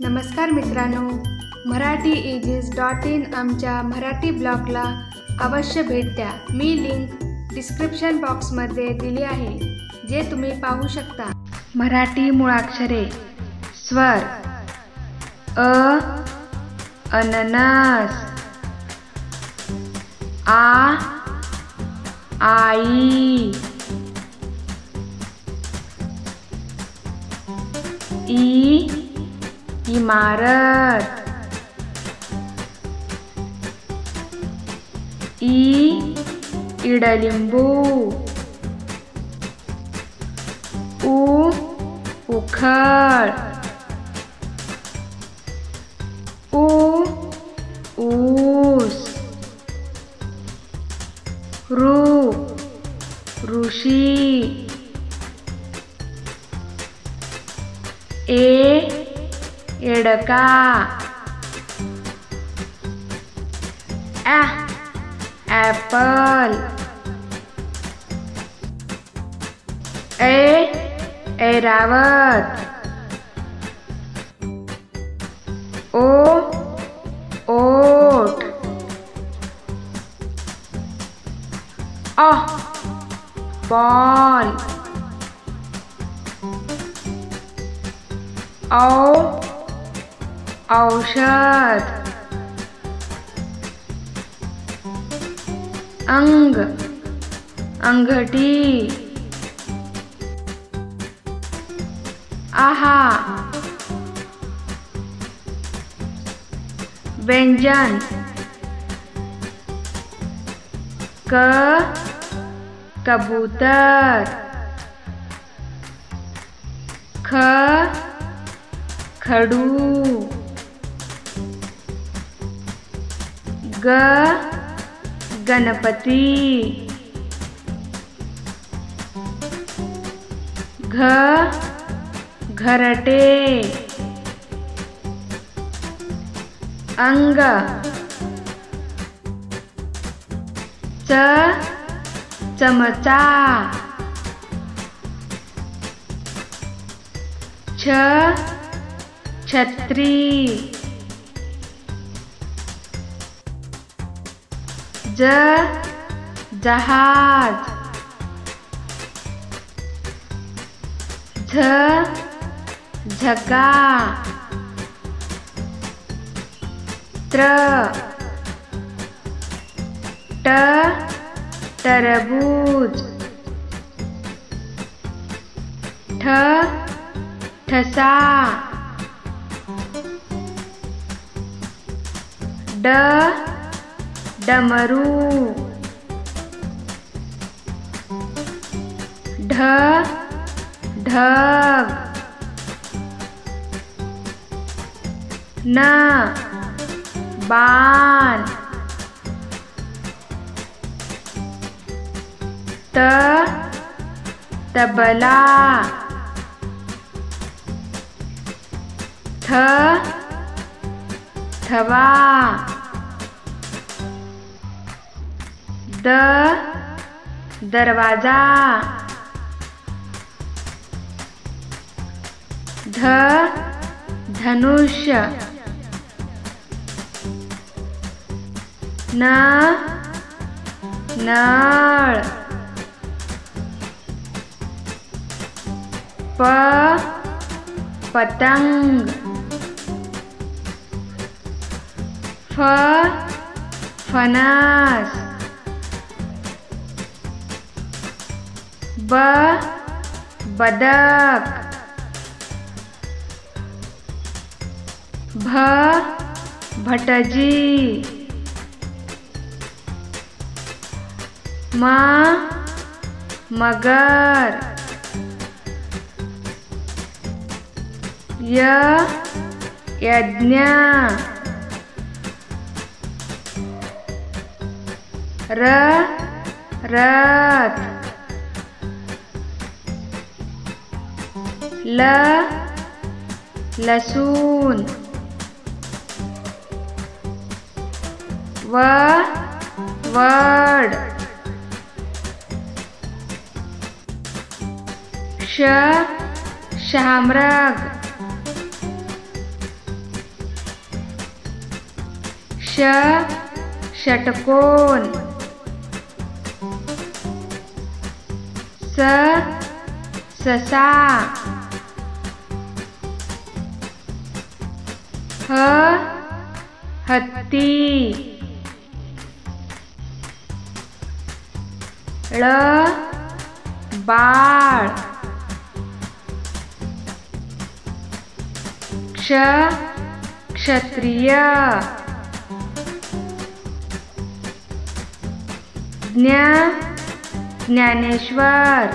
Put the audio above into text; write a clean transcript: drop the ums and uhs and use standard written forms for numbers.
नमस्कार मित्रांनो, marathi आमच्या मराठी ब्लॉगला अवश्य भेट द्या. मी लिंक डिस्क्रिप्शन बॉक्समध्ये दिली आहे, जे तुम्ही पाहू शकता. मराठी मुळाक्षरे. स्वर अ अननस, आ आई, ई इमारत, इडलिंबू, उखळ, ऊस, ऋषी, एडका, ॲपल, ऐरावत, ओट, बॉल, औषध, अंगठी, आहा, व्यंजन, कबूतर, खडू, गणपती, घरटे, अंग, चमचा, छत्री, जहाज, झगा, टरबूज, ठसा, डमरू, ढग, बाण, तबला, थवा, दरवाजा, धनुष्य, नळ, पतंग, फणस, बदक, भटजी, मगर, यज्ञ, रथ, लसूण, वड, शामराग, षटकोन. ससा. हत्ती. बाळ. क्षत्रिय. ज्ञानेश्वर.